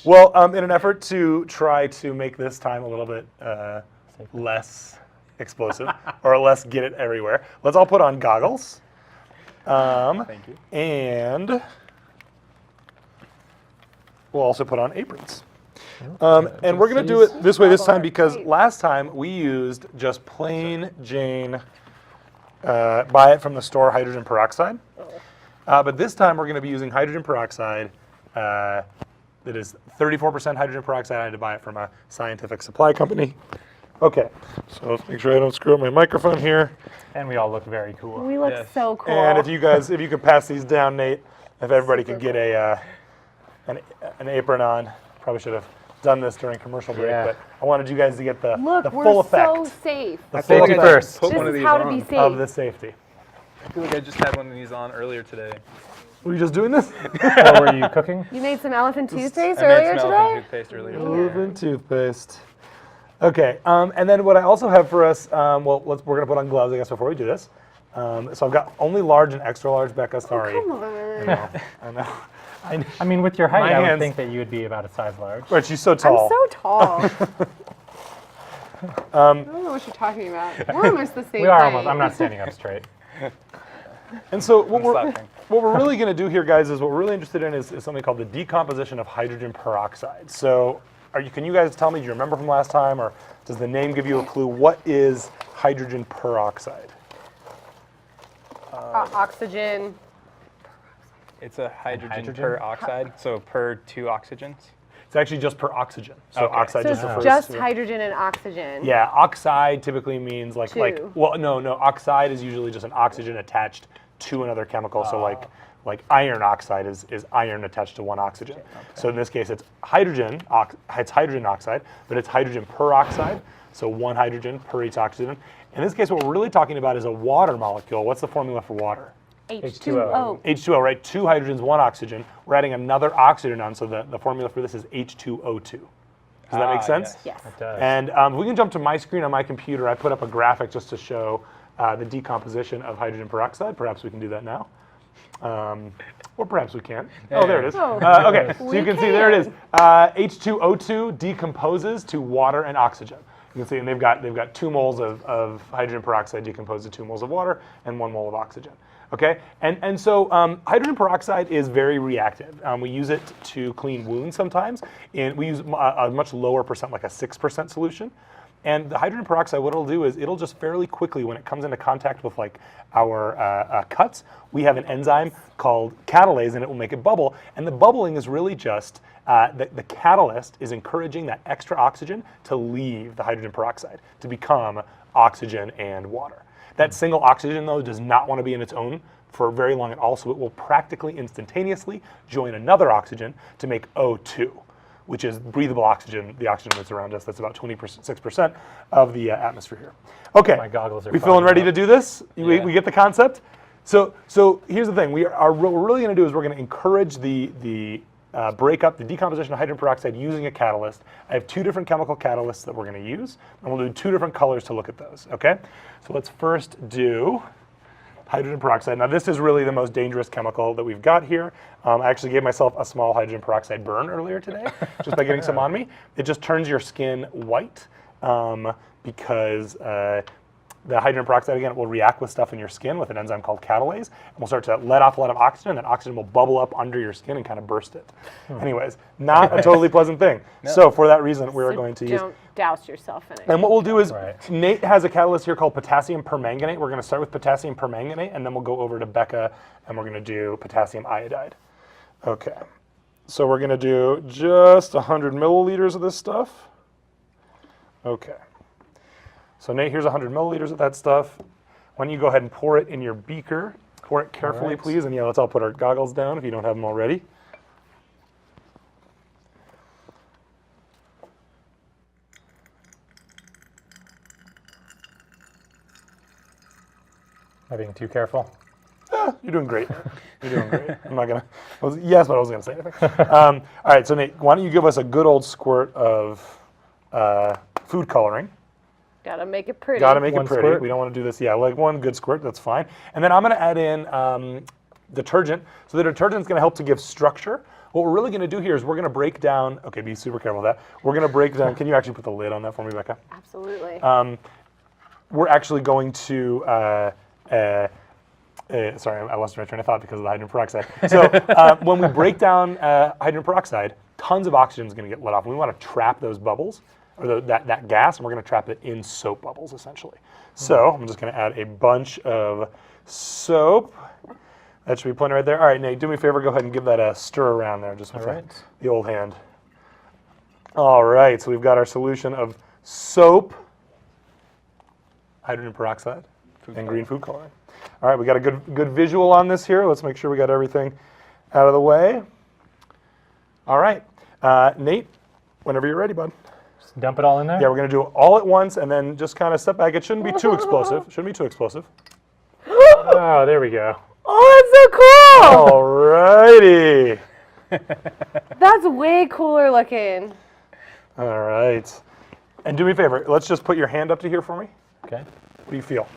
Well, in an effort to try to make this time a little bit less explosive, or less get it everywhere, let's all put on goggles. Thank you. And we'll also put on aprons. And we're going to do it this way this time because last time we used just plain Jane buy it from the store hydrogen peroxide. But this time we're going to be using hydrogen peroxide that is 34% hydrogen peroxide. I had to buy it from a scientific supply company. Okay, so let's make sure I don't screw up my microphone here. And we all look very cool. We look so cool. And if you could pass these down, Nate, if everybody could get an apron on. Probably should have done this during commercial break, but I wanted you guys to get the full effect. Look, we're so safe. The full effect first. Put This one of is these how to on. be safe. of the safety. I feel like I just had one of these on earlier today. Were you just doing this? Or were you cooking? You made some elephant toothpaste I made earlier some today? elephant toothpaste earlier today. Elephant toothpaste. Okay, and then what I also have for us, we're going to put on gloves, I guess, before we do this. So I've got only large and extra large, Becca, sorry. Come on. I know. I mean, with your height, My I would hands- think that you would be about a size large. But she's so tall. I'm so tall. I don't know what you're talking about. We're almost the same We are height. almost. I'm not standing up straight. And so what slouching. we're really going to do here, guys, is what we're really interested in is something called the decomposition of hydrogen peroxide. So can you guys tell me, do you remember from last time, or does the name give you a clue? What is hydrogen peroxide? Oxygen. It's a hydrogen peroxide, so per 2 oxygens. It's actually just per oxygen. So Okay. oxide So just it's refers just to... hydrogen and oxygen. Yeah, oxide typically means like Two. no, oxide is usually just an oxygen attached to another chemical. So like iron oxide is iron attached to one oxygen. Okay. So in this case, it's hydrogen oxide, but it's hydrogen peroxide. So one hydrogen per each oxygen. In this case, what we're really talking about is a water molecule. What's the formula for water? H2O. H2O, right? 2 hydrogens, 1 oxygen. We're adding another oxygen on, so the formula for this is H2O2. Does that make sense? Yes. It does. And we can jump to my screen on my computer. I put up a graphic just to show the decomposition of hydrogen peroxide. Perhaps we can do that now. Or perhaps we can't. Oh, there it is. Oh. Okay, so you can see there it is. H2O2 decomposes to water and oxygen. You can see, and they've got 2 moles of hydrogen peroxide decomposed to 2 moles of water and 1 mole of oxygen. Okay, and so hydrogen peroxide is very reactive. We use it to clean wounds sometimes, and we use a much lower percent, like a 6% solution. And the hydrogen peroxide, what it'll do is it'll just fairly quickly, when it comes into contact with like our cuts, we have an enzyme called catalase, and it will make it bubble. And the bubbling is really just the catalyst is encouraging that extra oxygen to leave the hydrogen peroxide to become oxygen and water. That single oxygen, though, does not want to be in its own for very long at all, so it will practically instantaneously join another oxygen to make O2, which is breathable oxygen, the oxygen that's around us. That's about 26% of the atmosphere here. Okay, My goggles are we feeling ready fogging to do this? Yeah. We get the concept? So here's the thing. What we're really going to do is we're going to encourage the decomposition of hydrogen peroxide using a catalyst. I have 2 different chemical catalysts that we're going to use, and we'll do 2 different colors to look at those, okay? So let's first do hydrogen peroxide. Now this is really the most dangerous chemical that we've got here. I actually gave myself a small hydrogen peroxide burn earlier today, just by getting some on me. It just turns your skin white because the hydrogen peroxide, again, it will react with stuff in your skin with an enzyme called catalase, and will start to let off a lot of oxygen, and that oxygen will bubble up under your skin and kind of burst it. Anyways, not a totally pleasant thing. No. So for that reason, we're going to use... Don't douse yourself in it. And what we'll do is, Nate has a catalyst here called potassium permanganate. We're going to start with potassium permanganate, and then we'll go over to Becca, and we're going to do potassium iodide. Okay, so we're going to do just 100 milliliters of this stuff. Okay. So Nate, here's 100 milliliters of that stuff. Why don't you go ahead and pour it in your beaker. Pour it carefully, please. And yeah, let's all put our goggles down if you don't have them already. Am I being too careful? You're doing great. You're doing great. I'm not going to, yes, but I wasn't going to say anything. All right, so Nate, why don't you give us a good old squirt of food coloring. Gotta make it pretty. Gotta make it One pretty. squirt? We don't want to do this. Yeah, like one good squirt, that's fine. And then I'm going to add in detergent. So the detergent is going to help to give structure What we're really going to do here is we're going to break down, okay, be super careful with that. We're going to break down, can you actually put the lid on that for me, Becca? Absolutely. We're actually going to, sorry, I lost my train of thought because of the hydrogen peroxide. So when we break down hydrogen peroxide, tons of oxygen is going to get let off. We want to trap those bubbles, or that gas, and we're going to trap it in soap bubbles, essentially. So I'm just going to add a bunch of soap. That should be plenty right there. All right, Nate, do me a favor. Go ahead and give that a stir around there, just with the old hand. All right, so we've got our solution of soap, hydrogen peroxide, and green food coloring. All right, we got a good visual on this here. Let's make sure we got everything out of the way. All right, Nate, whenever you're ready, bud. Just dump it all in there? Yeah, we're going to do it all at once and then just kind of step back. It shouldn't be too explosive. Shouldn't be too explosive. Oh, there we go. Oh, All righty. that's so cool! That's way cooler looking. All right. And do me a favor. Let's just put your hand up to here for me. Okay. What do you feel?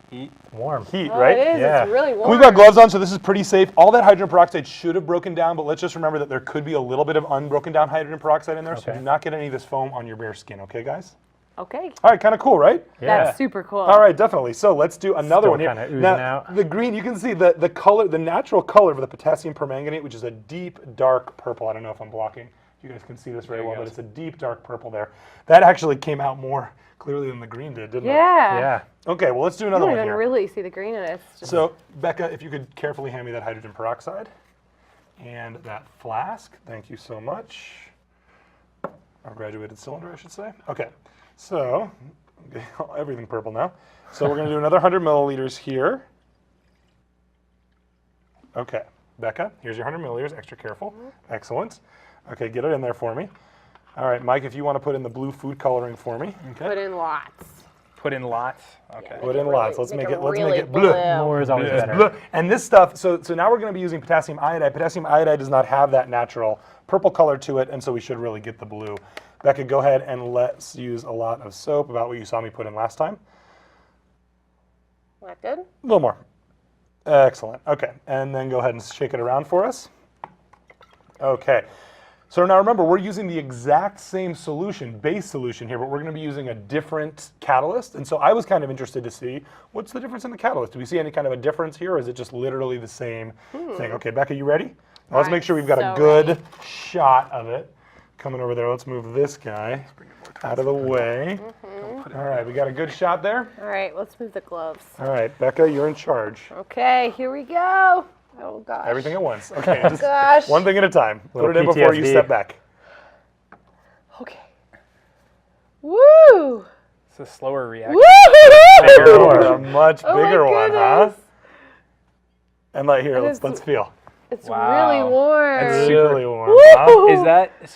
Heat. Warm. Heat, Oh, right? it is. Yeah. It's really warm. We've got gloves on, so this is pretty safe. All that hydrogen peroxide should have broken down, but let's just remember that there could be a little bit of unbroken down hydrogen peroxide in there, so Okay. do not get any of this foam on your bare skin, okay, guys? Okay. All right, kind of cool, right? Yeah. That's super cool. All right, definitely. So let's do another Still one here. kinda oozing Now, out. the green, you can see the color, the natural color of the potassium permanganate, which is a deep, dark purple. I don't know if I'm blocking. You guys can see this very There you well, go. but it's a deep, dark purple there. That actually came out more clearly than the green did, didn't it? Yeah. Yeah. Okay, well, let's do You another don't one even here. really see the green in it. It's just So, Becca, if you could carefully hand me that hydrogen peroxide and that flask. Thank you so much. Our graduated cylinder, I should say. Okay, so everything purple now. So we're going to do another 100 milliliters here. Okay, Becca, here's your 100 milliliters. Extra careful. Excellent. Okay, get it in there for me. All right, Mike, if you want to put in the blue food coloring for me. Okay. put in lots. Put in lots. Okay. Put in lots. Let's make it really blue. More is always It's better. blue. And this stuff, so now we're going to be using potassium iodide. Potassium iodide does not have that natural purple color to it, and so we should really get the blue. Becca, go ahead and let's use a lot of soap, about what you saw me put in last time. That good? A little more. Excellent. Okay, and then go ahead and shake it around for us. Okay. So now remember, we're using the exact same solution, base solution here, but we're going to be using a different catalyst. And so I was kind of interested to see, what's the difference in the catalyst? Do we see any kind of a difference here, or is it just literally the same thing? Okay, Becca, you ready? Now let's make sure we've got a so good ready. shot of it. Coming over there, let's move this guy out of the way. All right, we got a good shot there. All right, let's move the gloves. All right, Becca, you're in charge. Okay, here we go. Oh, gosh. Everything at once. Okay, just Gosh. one thing at a time. Put Little it in before you PTSD. step back. Okay. Woo! It's a slower reaction. Bigger Woo! one, a much Oh my bigger one, huh? goodness. And like here, That let's is- feel. It's Wow. really warm. That's Really warm. Woo! Huh?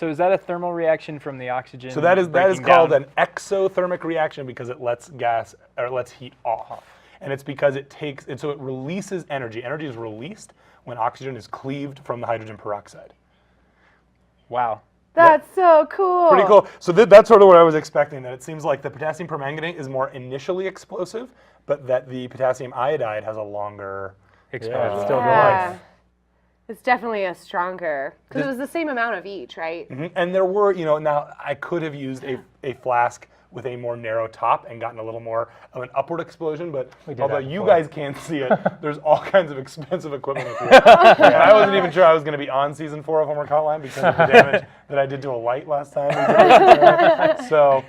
Is that a thermal reaction from the oxygen? So that is breaking called down? an exothermic reaction because it lets gas or it lets heat off. And it's because it takes so it releases energy. Energy is released when oxygen is cleaved from the hydrogen peroxide. Wow. That's so cool. Pretty cool. So that's sort of what I was expecting, that it seems like the potassium permanganate is more initially explosive, but that the potassium iodide has a longer Exposure. Yeah, it's still Yeah. going. It's definitely a stronger, because it was the same amount of each, right? And there were, now I could have used a flask with a more narrow top and gotten a little more of an upward explosion, but did although that you before. guys can't see it, there's all kinds of expensive equipment up here. And I wasn't even sure I was going to be on season 4 of Homework Hotline because of the damage that I did to a light last time. So,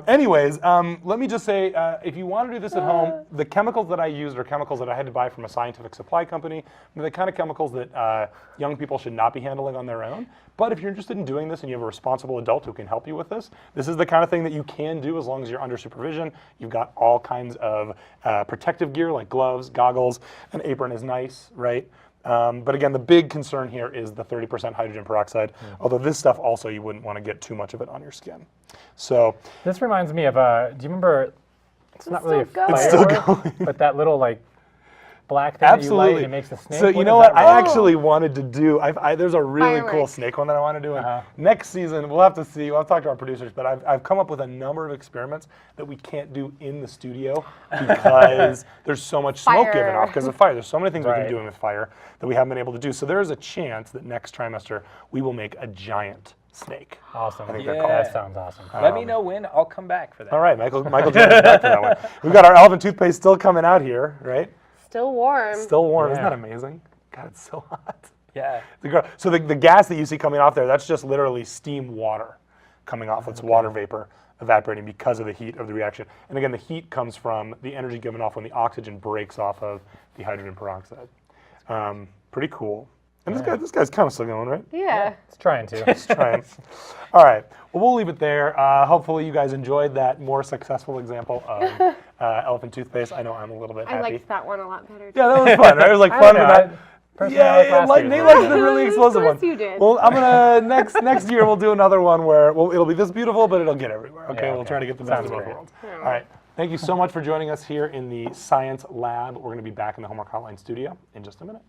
anyways, let me just say, if you want to do this at home, the chemicals that I used are chemicals that I had to buy from a scientific supply company. They're the kind of chemicals that young people should not be handling on their own. But if you're interested in doing this and you have a responsible adult who can help you with this is the kind of thing that you can do as long as you're under supervision. You've got all kinds of protective gear like gloves, goggles, an apron is nice, right? But again, the big concern here is the 30% hydrogen peroxide, although this stuff also you wouldn't want to get too much of it on your skin. So This reminds me of, do you remember, it's not really a still going. It's still firework, but that little black thing that you light Absolutely. and it makes the snake? So you What know is what? that I really? actually wanted to do. There's a really cool Fireworks. snake one that I want to do. And next season, we'll have to see. We'll have to talk to our producers. But I've come up with a number of experiments that we can't do in the studio because there's so much smoke Fire. given off because of fire. There's so many things we can Right. be doing with fire that we haven't been able to do. So there is a chance that next trimester we will make a giant snake. Awesome. think they're That sounds awesome. Let me know when. I'll come back for that. All right, Michael joins us back for that one. We've got our Elephant Toothpaste still coming out here, right? Still warm. Still warm. Isn't Yeah. that amazing? God, it's so hot. Yeah. So the gas that you see coming off there, that's just literally steam water coming off. It's water vapor evaporating because of the heat of the reaction. And again, the heat comes from the energy given off when the oxygen breaks off of the hydrogen peroxide. Pretty cool. And this guy's kind of still going, right? Yeah. It's trying to. Let's try it. All right. Well, we'll leave it there. Hopefully you guys enjoyed that more successful example of elephant toothpaste. I know I'm a little bit I happy. liked that one a lot better. Yeah, that was fun, right? It was like I fun, don't but know, not. Personally, I like last year's Nate one. likes the really explosive Of one. course you did. Well, I'm gonna next year we'll do another one where it'll be this beautiful, but it'll get everywhere. Okay, Yeah, we'll okay. try to get the best Sounds of both great. worlds. All right, thank you so much for joining us here in the science lab. We're gonna be back in the Homework Hotline studio in just a minute.